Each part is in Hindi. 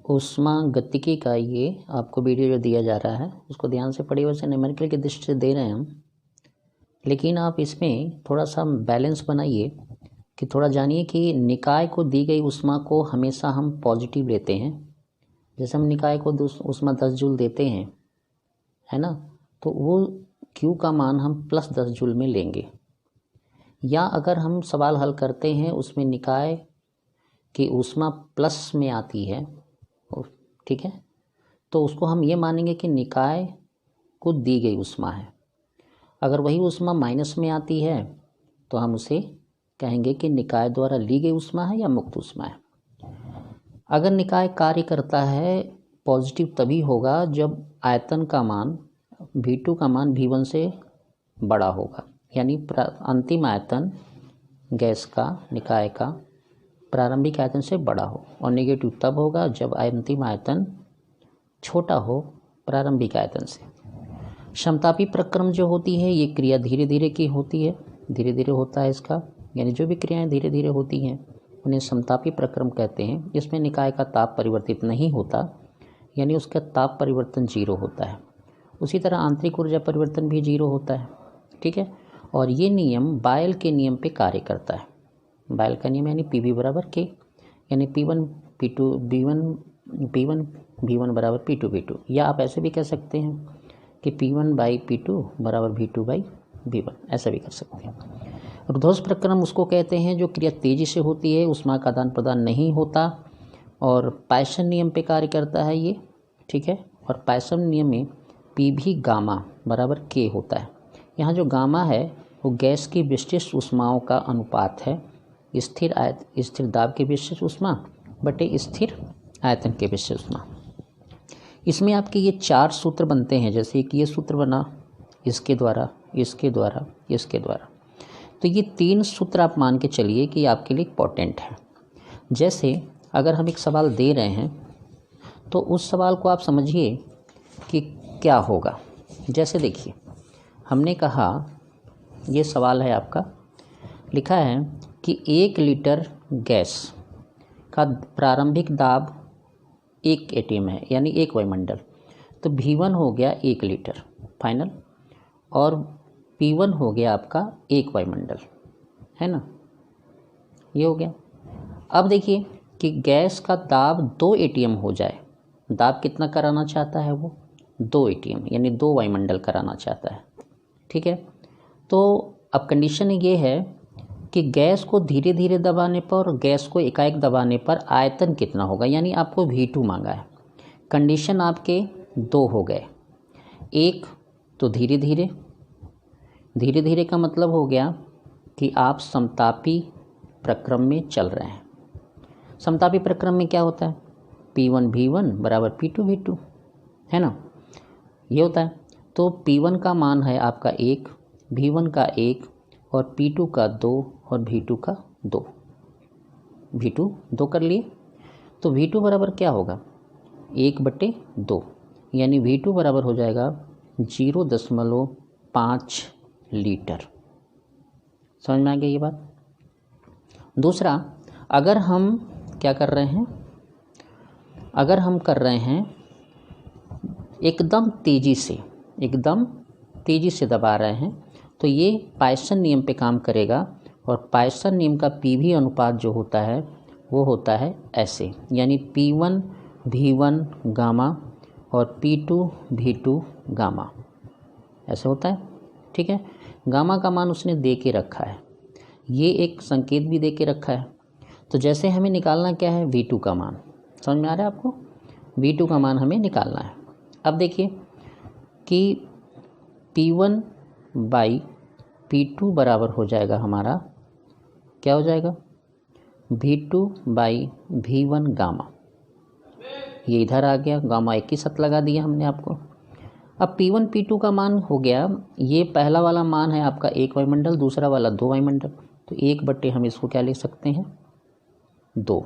ऊष्मागतिकी का ये आपको वीडियो जो दिया जा रहा है उसको ध्यान से पढ़िए। वैसे न्यूमेरिकल की दृष्टि से दे रहे हैं हम, लेकिन आप इसमें थोड़ा सा बैलेंस बनाइए कि थोड़ा जानिए कि निकाय को दी गई ऊष्मा को हमेशा हम पॉजिटिव लेते हैं। जैसे हम निकाय को ऊष्मा 10 जूल देते हैं, है ना, तो वो Q का मान हम +10 जूल में लेंगे। या अगर हम सवाल हल करते हैं उसमें निकाय की ऊष्मा प्लस में आती है, ठीक है, तो उसको हम ये मानेंगे कि निकाय को दी गई ऊष्मा है। अगर वही ऊष्मा माइनस में आती है तो हम उसे कहेंगे कि निकाय द्वारा ली गई ऊष्मा है या मुक्त ऊष्मा है। अगर निकाय कार्य करता है पॉजिटिव तभी होगा जब आयतन का मान V2 का मान V1 से बड़ा होगा, यानी अंतिम आयतन गैस का निकाय का प्रारंभिक आयतन से बड़ा हो, और नेगेटिव तब होगा जब अंतिम आयतन छोटा हो प्रारंभिक आयतन से। समतापी प्रक्रम जो होती है ये क्रिया धीरे धीरे की होती है, धीरे धीरे होता है इसका, यानी जो भी क्रियाएं धीरे धीरे होती हैं उन्हें समतापी प्रक्रम कहते हैं। इसमें निकाय का ताप परिवर्तित नहीं होता, यानी उसका ताप परिवर्तन 0 होता है। उसी तरह आंतरिक ऊर्जा परिवर्तन भी 0 होता है, ठीक है। और ये नियम बायल के नियम पे कार्य करता है। बायल का नियम यानी PV बराबर K, यानी P1 P2 V1 बराबर P2 V2, या आप ऐसे भी कह सकते हैं कि P1 बाई P2 बराबर V2 बाई V1, ऐसा भी कर सकते हैं। रुद्धोष् प्रक्रम उसको कहते हैं जो क्रिया तेजी से होती है, ऊष्मा का आदान प्रदान नहीं होता, और पायसन नियम पे कार्य करता है ये, ठीक है। और पायसन नियम में PV गामा बराबर K होता है। यहाँ जो गामा है वो गैस की विशिष्ट ऊष्माओं का अनुपात है, स्थिर दाब की विशिष्ट ऊष्मा बटे स्थिर आयतन के विशिष्ट ऊष्मा। इसमें आपके ये 4 सूत्र बनते हैं, जैसे कि ये सूत्र बना इसके द्वारा, इसके द्वारा, इसके द्वारा। तो ये 3 सूत्र आप मान के चलिए कि आपके लिए इम्पोर्टेंट है। जैसे अगर हम एक सवाल दे रहे हैं तो उस सवाल को आप समझिए कि क्या होगा। जैसे देखिए, हमने कहा, ये सवाल है आपका, लिखा है कि 1 लीटर गैस का प्रारंभिक दाब 1 atm है, यानी 1 वायुमंडल। तो V1 हो गया 1 लीटर फाइनल, और P1 हो गया आपका 1 वायुमंडल, है ना, ये हो गया। अब देखिए कि गैस का दाब 2 atm हो जाए। दाब कितना कराना चाहता है वो? 2 atm, यानी 2 वायुमंडल कराना चाहता है, ठीक है। तो अब कंडीशन ये है कि गैस को धीरे धीरे दबाने पर और गैस को एकाएक दबाने पर आयतन कितना होगा, यानी आपको V2 मांगा है। कंडीशन आपके 2 हो गए, 1 तो धीरे धीरे, धीरे धीरे का मतलब हो गया कि आप समतापी प्रक्रम में चल रहे हैं। समतापी प्रक्रम में क्या होता है? P1 V1 बराबर P2 V2, है ना, ये होता है। तो P1 का मान है आपका 1, V1 का 1, और P2 का 2 और V2 का 2। V2 2 कर लिए, तो V2 बराबर क्या होगा? 1/2, यानी V2 बराबर हो जाएगा 0.5 लीटर। समझ में आ गया ये बात? दूसरा, अगर हम क्या कर रहे हैं, अगर हम कर रहे हैं एकदम तेज़ी से दबा रहे हैं, तो ये पायसन नियम पे काम करेगा, और पायसन नियम का PV अनुपात जो होता है वो होता है ऐसे, यानी P1 V1 गामा और P2 V2 गामा, ऐसे होता है, ठीक है। गामा का मान उसने दे के रखा है, ये एक संकेत भी दे के रखा है। तो जैसे हमें निकालना क्या है? V2 का मान। समझ में आ रहा है आपको? V2 का मान हमें निकालना है। अब देखिए कि P1 बाई P2 बराबर हो जाएगा हमारा, क्या हो जाएगा? V2 by V1 gamma. ये इधर आ गया, गामा 1 की शर्त लगा दिया हमने आपको। अब P1 P2 का मान हो गया, ये पहला वाला मान है आपका 1 वायुमंडल, दूसरा वाला 2 वायुमंडल, तो 1/, हम इसको क्या लिख सकते हैं? 2।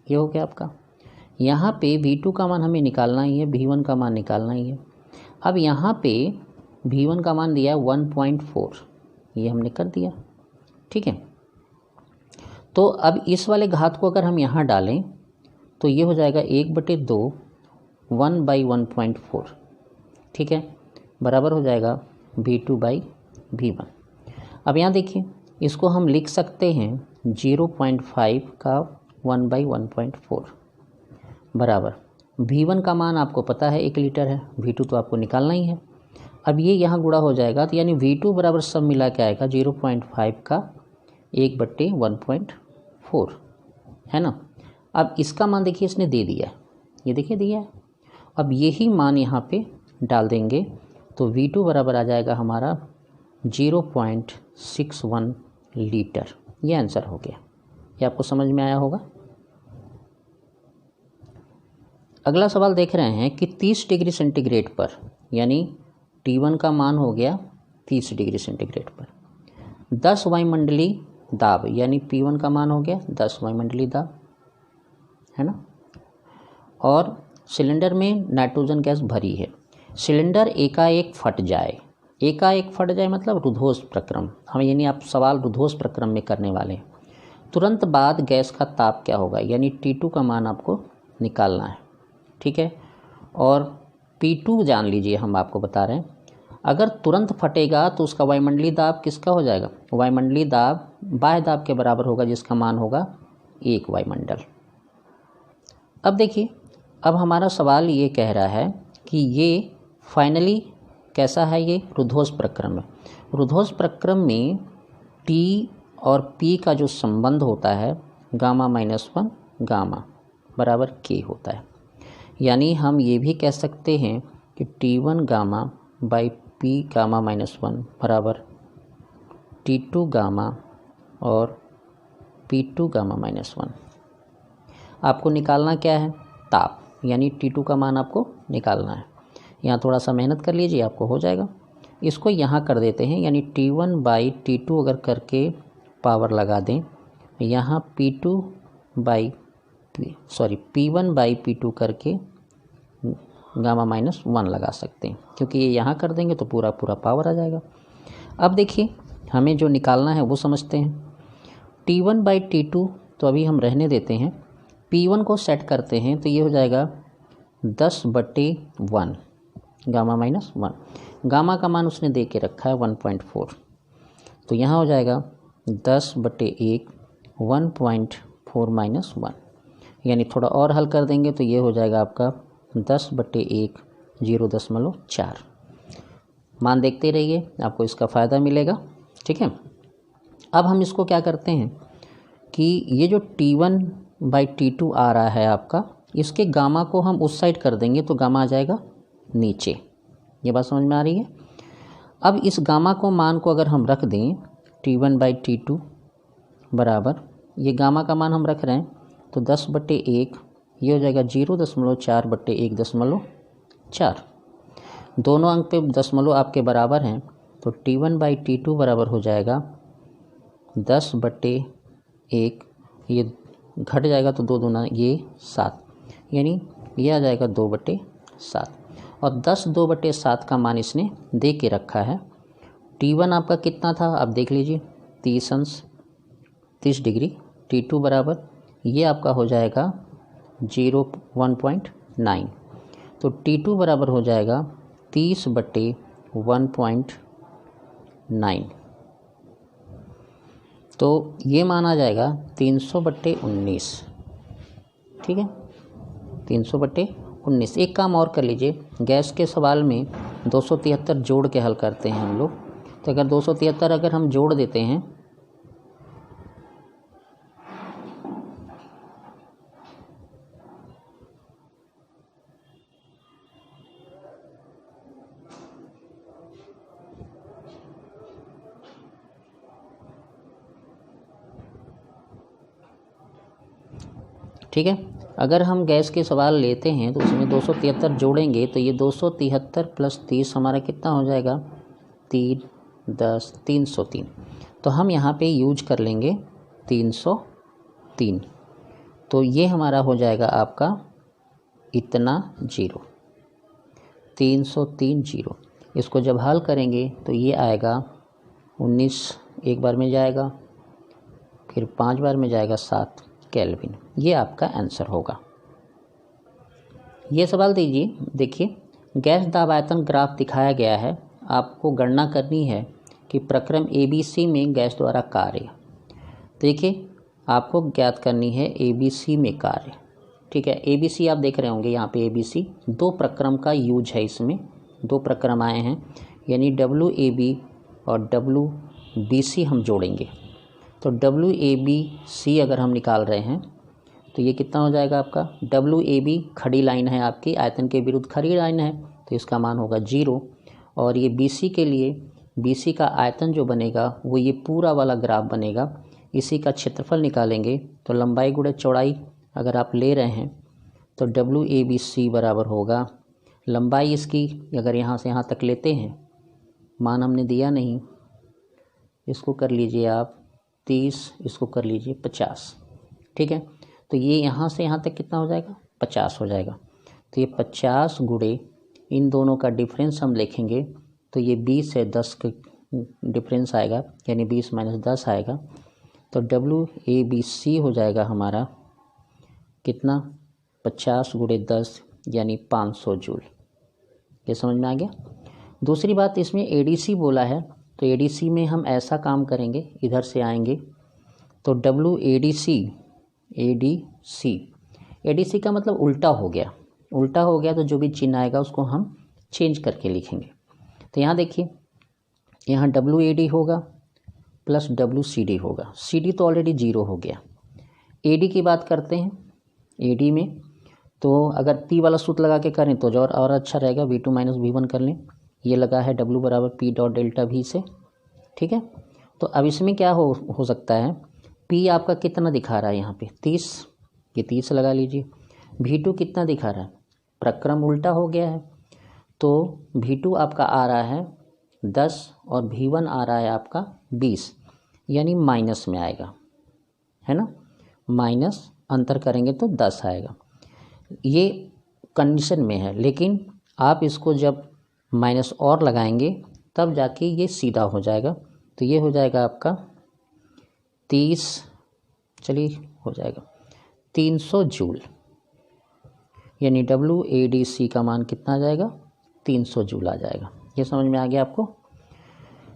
ये हो गया आपका। यहाँ पे V2 का मान हमें निकालना ही है, V1 का मान निकालना ही है। अब यहाँ पे V1 का मान दिया है 1.4, ये हमने कर दिया, ठीक है। तो अब इस वाले घात को अगर हम यहाँ डालें तो ये हो जाएगा 1/2 1/1.4, ठीक है, बराबर हो जाएगा V2/V1। अब यहाँ देखिए, इसको हम लिख सकते हैं 0.5 का 1/1.4 बराबर V1 का मान आपको पता है 1 लीटर है, V2 तो आपको निकालना ही है। अब ये यहाँ गुणा हो जाएगा, तो यानी V2 बराबर सब मिला के आएगा 0.5 का 1/1.4, है ना। अब इसका मान देखिए इसने दे दिया है, ये देखिए दिया है। अब यही मान यहाँ पे डाल देंगे तो V2 बराबर आ जाएगा हमारा 0.61 लीटर। ये आंसर हो गया। ये आपको समझ में आया होगा। अगला सवाल देख रहे हैं कि 30 डिग्री सेंटीग्रेड पर, यानी T1 का मान हो गया 30 डिग्री सेंटीग्रेड पर, 10 वायुमंडलीय दाब, यानी P1 का मान हो गया 10 वायुमंडलीय दाब, है ना। और सिलेंडर में नाइट्रोजन गैस भरी है। सिलेंडर एकाएक फट जाए, एकाएक फट जाए मतलब रुद्धोष प्रक्रम, हम यानी आप सवाल रुद्धोष प्रक्रम में करने वाले हैं। तुरंत बाद गैस का ताप क्या होगा, यानी T2 का मान आपको निकालना है, ठीक है। और P2 जान लीजिए, हम आपको बता रहे हैं अगर तुरंत फटेगा तो उसका वायुमंडलीय दाब किसका हो जाएगा, वायुमंडलीय दाब बाह्य दाब के बराबर होगा, जिसका मान होगा 1 वायुमंडल। अब देखिए, अब हमारा सवाल ये कह रहा है कि ये फाइनली कैसा है, ये रुद्धोष प्रक्रम है। रुद्धोष प्रक्रम में T और P का जो संबंध होता है γ-1 गामा बराबर K होता है। यानी हम ये भी कह सकते हैं कि T1 गामा बाई P γ-1 बराबर T2 गामा और P2 γ-1। आपको निकालना क्या है, ताप, यानी T2 का मान आपको निकालना है। यहाँ थोड़ा सा मेहनत कर लीजिए, आपको हो जाएगा। इसको यहाँ कर देते हैं, यानी T1/T2 अगर करके पावर लगा दें, यहाँ P1/P2 करके γ-1 लगा सकते हैं, क्योंकि ये यहाँ कर देंगे तो पूरा पूरा पावर आ जाएगा। अब देखिए, हमें जो निकालना है वो समझते हैं। T1/T2 तो अभी हम रहने देते हैं, P1 को सेट करते हैं तो ये हो जाएगा 10/1 γ-1। गामा का मान उसने दे के रखा है 1.4, तो यहाँ हो जाएगा 10/1 1.4 - 1, यानी थोड़ा और हल कर देंगे तो ये हो जाएगा आपका 10/1 0.4। मान देखते रहिए, आपको इसका फ़ायदा मिलेगा, ठीक है। अब हम इसको क्या करते हैं कि ये जो T1/T2 आ रहा है आपका, इसके गामा को हम उस साइड कर देंगे तो गामा आ जाएगा नीचे। ये बात समझ में आ रही है। अब इस गामा को मान को अगर हम रख दें T1/T2 बराबर, ये गामा का मान हम रख रहे हैं तो 10/1, ये हो जाएगा 0.4/1.4। दोनों अंक पे दशमलव आपके बराबर हैं, तो T1/T2 बराबर हो जाएगा 10/1, ये घट जाएगा तो 2 दूना ये 7, यानी ये आ जाएगा 2/7। और 10 2/7 का मान इसने दे के रखा है। T1 आपका कितना था, आप देख लीजिए 30 डिग्री। T2 बराबर ये आपका हो जाएगा 1.9, तो T2 बराबर हो जाएगा 30/1.9, तो ये माना जाएगा 300/19, ठीक है, 300/19। एक काम और कर लीजिए, गैस के सवाल में 273 जोड़ के हल करते हैं हम लोग, तो अगर 273 अगर हम जोड़ देते हैं ठीक है। अगर हम गैस के सवाल लेते हैं तो उसमें 273 जोड़ेंगे तो ये 273 + 30 हमारा कितना हो जाएगा 3 10 303। तो हम यहाँ पे यूज कर लेंगे 303, तो ये हमारा हो जाएगा आपका इतना 0, 303 0। इसको जब हल करेंगे तो ये आएगा 19 एक बार में जाएगा, फिर 5 बार में जाएगा 7 केल्विन। ये आपका आंसर होगा। ये सवाल दीजिए, देखिए गैस दाब आयतन ग्राफ दिखाया गया है। आपको गणना करनी है कि प्रक्रम ABC में गैस द्वारा कार्य। देखिए आपको ज्ञात करनी है ABC में कार्य। ठीक है, ABC आप देख रहे होंगे यहाँ पे ABC 2 प्रक्रम का यूज है, इसमें 2 प्रक्रम आए हैं, यानी WAB और WBC हम जोड़ेंगे। तो WABC अगर हम निकाल रहे हैं तो ये कितना हो जाएगा आपका, WAB खड़ी लाइन है आपकी, आयतन के विरुद्ध खड़ी लाइन है, तो इसका मान होगा 0। और ये BC के लिए, BC का आयतन जो बनेगा वो ये पूरा वाला ग्राफ बनेगा। इसी का क्षेत्रफल निकालेंगे तो लंबाई गुणे चौड़ाई अगर आप ले रहे हैं तो WABC बराबर होगा, लंबाई इसकी अगर यहाँ से यहाँ तक लेते हैं, मान हमने दिया नहीं, इसको कर लीजिए आप 30, इसको कर लीजिए 50। ठीक है, तो ये यहाँ से यहाँ तक कितना हो जाएगा, 50 हो जाएगा। तो ये 50 गुणे इन दोनों का डिफरेंस हम लिखेंगे तो ये 20 से 10 का डिफरेंस आएगा, यानी 20 - 10 आएगा। तो WABC हो जाएगा हमारा कितना, 50 गुणे 10 यानी 500 जूल। ये समझ में आ गया। दूसरी बात, इसमें ADC बोला है, तो ADC में हम ऐसा काम करेंगे, इधर से आएंगे तो ADC का मतलब उल्टा हो गया। उल्टा हो गया तो जो भी चिन्ह आएगा उसको हम चेंज करके लिखेंगे। तो यहाँ देखिए, यहाँ WAD होगा प्लस WCD होगा। CD तो ऑलरेडी 0 हो गया। AD की बात करते हैं, AD में तो अगर P वाला सूत्र लगा के करें तो और अच्छा रहेगा, V2 - V1 कर लें। ये लगा है W बराबर P डॉट डेल्टा V से। ठीक है, तो अब इसमें क्या हो सकता है, P आपका कितना दिखा रहा है यहाँ पे 30, ये 30 लगा लीजिए। V2 कितना दिखा रहा है, प्रक्रम उल्टा हो गया है, तो V2 आपका आ रहा है 10 और V1 आ रहा है आपका 20, यानी माइनस में आएगा, है ना, माइनस अंतर करेंगे तो 10 आएगा। ये कंडीशन में है, लेकिन आप इसको जब माइनस और लगाएंगे तब जाके ये सीधा हो जाएगा। तो ये हो जाएगा आपका 30, चलिए हो जाएगा 300 जूल, यानी WADC का मान कितना आ जाएगा, 300 जूल आ जाएगा। ये समझ में आ गया आपको।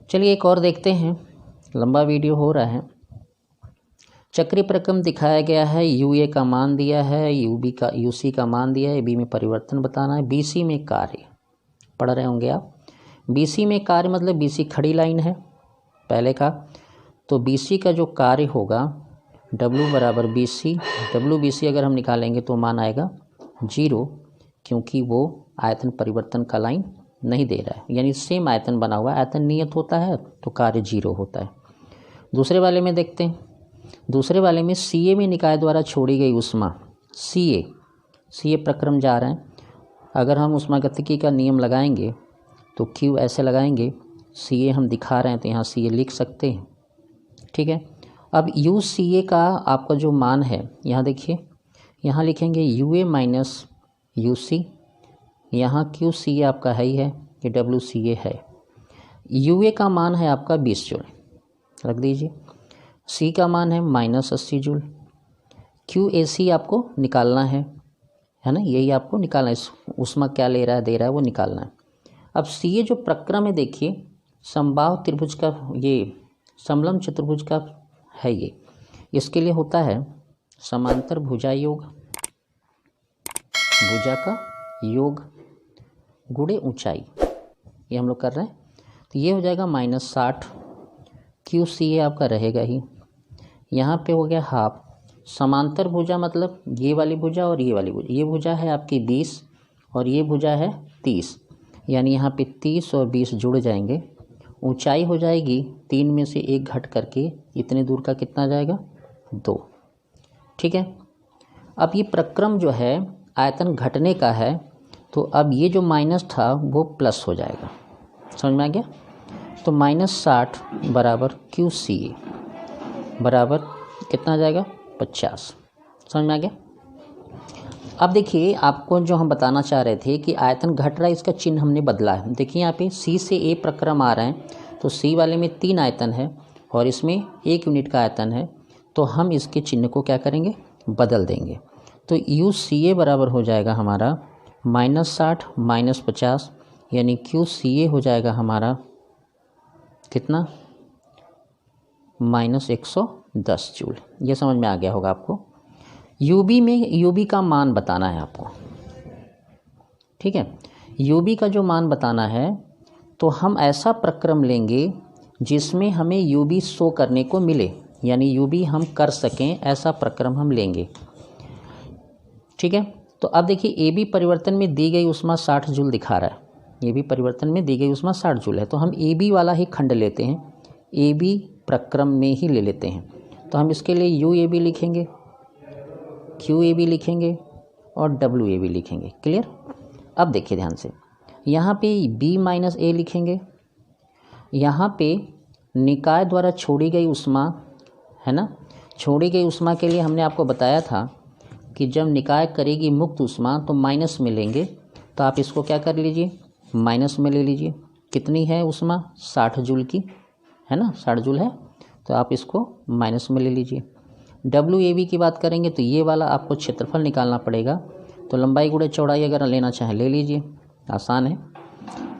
चलिए एक और देखते हैं, लंबा वीडियो हो रहा है। चक्रीय प्रक्रम दिखाया गया है, UA का मान दिया है, UC का मान दिया है, B में परिवर्तन बताना है, BC में कार्य पढ़ रहे होंगे आप। BC में कार्य मतलब BC खड़ी लाइन है पहले का, तो BC का जो कार्य होगा W बराबर BC, WBC अगर हम निकालेंगे तो मान आएगा 0, क्योंकि वो आयतन परिवर्तन का लाइन नहीं दे रहा है, यानी सेम आयतन बना हुआ है, आयतन नियत होता है तो कार्य 0 होता है। दूसरे वाले में देखते हैं, दूसरे वाले में CA में निकाय द्वारा छोड़ी गई उष्मा, CA प्रक्रम जा रहे हैं। अगर हम ऊष्मागतिकी का नियम लगाएंगे तो Q ऐसे लगाएंगे, CA हम दिखा रहे हैं तो यहाँ CA लिख सकते हैं। ठीक है, अब UCA का आपका जो मान है, यहाँ देखिए, यहाँ लिखेंगे UA माइनस UC, यहाँ QCA आपका है ही है, ये WCA है। UA का मान है आपका 20 जूल, रख दीजिए। C का मान है -80 जूल। QAC आपको निकालना है ना, यही आपको निकालना है, ऊष्मा क्या ले रहा है दे रहा है वो निकालना है। अब CA जो प्रक्रम है देखिए, समबाहु त्रिभुज का, ये समलंब चतुर्भुज का है, ये इसके लिए होता है समांतर भुजा योग, भुजा का योग गुणे ऊंचाई, ये हम लोग कर रहे हैं। तो ये हो जाएगा -60, QCA आपका रहेगा ही, यहाँ पे हो गया हाफ। समांतर भुजा मतलब ये वाली भुजा और ये वाली भुजा, ये भुजा है आपकी 20 और ये भुजा है 30, यानी यहाँ पे 30 और 20 जुड़ जाएंगे, ऊंचाई हो जाएगी 3 में से 1 घट करके इतने दूर का कितना जाएगा, 2। ठीक है, अब ये प्रक्रम जो है आयतन घटने का है, तो अब ये जो माइनस था वो प्लस हो जाएगा, समझ में आ गया। तो -60 बराबर QCA बराबर कितना जाएगा, 50, समझ में आ गया। अब देखिए, आपको जो हम बताना चाह रहे थे कि आयतन घट रहा है, इसका चिन्ह हमने बदला है। देखिए यहाँ पे C से A प्रक्रम आ रहे हैं, तो C वाले में 3 आयतन है और इसमें 1 यूनिट का आयतन है, तो हम इसके चिन्ह को क्या करेंगे, बदल देंगे। तो UCA बराबर हो जाएगा हमारा -60 -50 यानी QCA हो जाएगा हमारा कितना, -110 जूल। ये समझ में आ गया होगा आपको। UB में UB का मान बताना है आपको, ठीक है। UB का जो मान बताना है तो हम ऐसा प्रक्रम लेंगे जिसमें हमें UB शो करने को मिले, यानी UB हम कर सकें, ऐसा प्रक्रम हम लेंगे, ठीक है। तो अब देखिए AB परिवर्तन में दी गई ऊष्मा 60 जूल दिखा रहा है, AB परिवर्तन में दी गई ऊष्मा 60 जूल है, तो हम AB वाला ही खंड लेते हैं, AB प्रक्रम में ही ले लेते हैं। तो हम इसके लिए UAB लिखेंगे, QAB लिखेंगे और WAB लिखेंगे। क्लियर। अब देखिए ध्यान से, यहाँ पे B - A लिखेंगे, यहाँ पे निकाय द्वारा छोड़ी गई ऊष्मा है ना, छोड़ी गई ऊष्मा के लिए हमने आपको बताया था कि जब निकाय करेगी मुक्त ऊष्मा तो माइनस में लेंगे, तो आप इसको क्या कर लीजिए, माइनस में ले लीजिए। कितनी है ऊष्मा, 60 जूल की है ना, 60 जूल है, तो आप इसको माइनस में ले लीजिए। WAB की बात करेंगे तो ये वाला आपको क्षेत्रफल निकालना पड़ेगा, तो लंबाई गुणे चौड़ाई अगर लेना चाहें ले लीजिए, आसान है।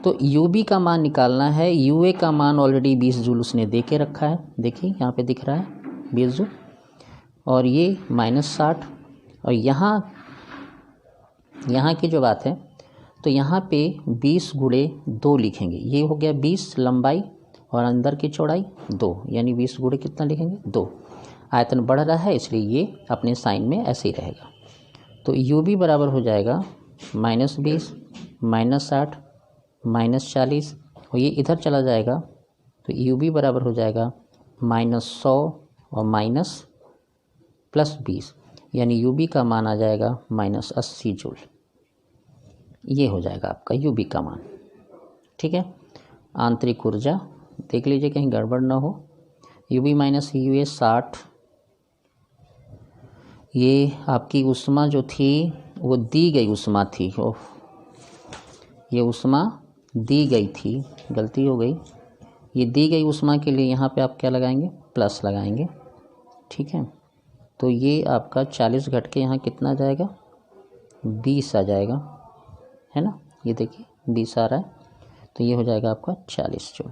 तो UB का मान निकालना है, UA का मान ऑलरेडी 20 जूल उसने दे के रखा है, देखिए यहाँ पे दिख रहा है 20 जूल, और ये -60, और यहाँ की जो बात है तो यहाँ पे 20 गुणे 2 लिखेंगे, ये हो गया 20 लंबाई और अंदर की चौड़ाई 2, यानी 20 गुणे कितना लिखेंगे 2। आयतन बढ़ रहा है इसलिए ये अपने साइन में ऐसे ही रहेगा। तो UB बराबर हो जाएगा -20 -60 -40, और ये इधर चला जाएगा तो UB बराबर हो जाएगा -100 और +20, यानी UB का मान आ जाएगा -80 जूल। ये हो जाएगा आपका UB का मान, ठीक है। आंतरिक ऊर्जा देख लीजिए कहीं गड़बड़ ना हो, UB - UA 60, ये आपकी ऊष्मा जो थी वो दी गई ऊष्मा थी, ये ऊष्मा दी गई थी, गलती हो गई, ये दी गई ऊष्मा के लिए यहाँ पे आप क्या लगाएंगे, प्लस लगाएंगे, ठीक है। तो ये आपका 40 घट के यहाँ कितना आ जाएगा, 20 आ जाएगा, है ना, ये देखिए 20 आ रहा है, तो ये हो जाएगा आपका 40 जूल,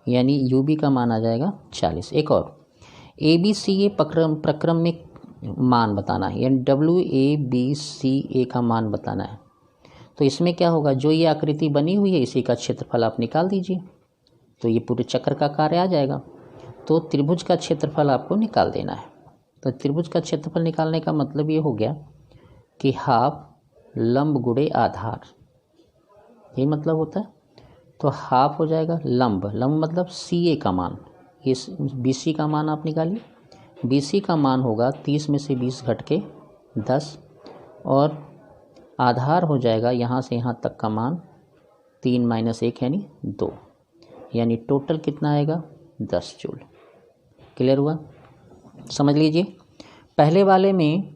यानी UB का मान आ जाएगा 40। एक और ABCA प्रक्रम में मान बताना है, यानी WABCA का मान बताना है। तो इसमें क्या होगा, जो ये आकृति बनी हुई है इसी का क्षेत्रफल आप निकाल दीजिए, तो ये पूरे चक्र का कार्य आ जाएगा। तो त्रिभुज का क्षेत्रफल आपको निकाल देना है। तो त्रिभुज का क्षेत्रफल निकालने का मतलब ये हो गया कि हाफ लंब गुणे आधार, यही मतलब होता है। तो हाफ हो जाएगा लंब, लंब मतलब CA का मान, इस BC का मान आप निकालिए, BC का मान होगा 30 में से 20 घट के 10, और आधार हो जाएगा यहाँ से यहाँ तक का मान 3 - 1 यानी 2, यानी टोटल कितना आएगा 10 जूल। क्लियर हुआ, समझ लीजिए। पहले वाले में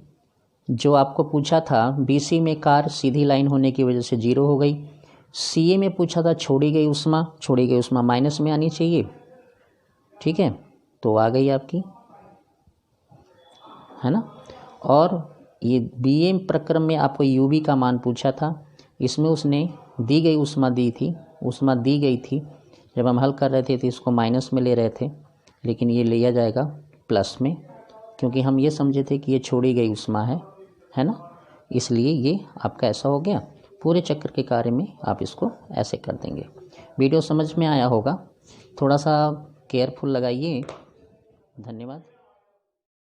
जो आपको पूछा था BC में कार सीधी लाइन होने की वजह से 0 हो गई, CA में पूछा था छोड़ी गई ऊष्मा माइनस में आनी चाहिए, ठीक है, तो आ गई आपकी, है ना। और ये BA प्रक्रम में आपको UB का मान पूछा था, इसमें उसने दी गई ऊष्मा दी गई थी, जब हम हल कर रहे थे तो इसको माइनस में ले रहे थे, लेकिन ये लिया जाएगा प्लस में, क्योंकि हम ये समझे थे कि ये छोड़ी गई ऊष्मा है ना, इसलिए ये आपका ऐसा हो गया। पूरे चक्र के कार्य में आप इसको ऐसे कर देंगे। वीडियो समझ में आया होगा, थोड़ा सा केयरफुल लगाइए। धन्यवाद।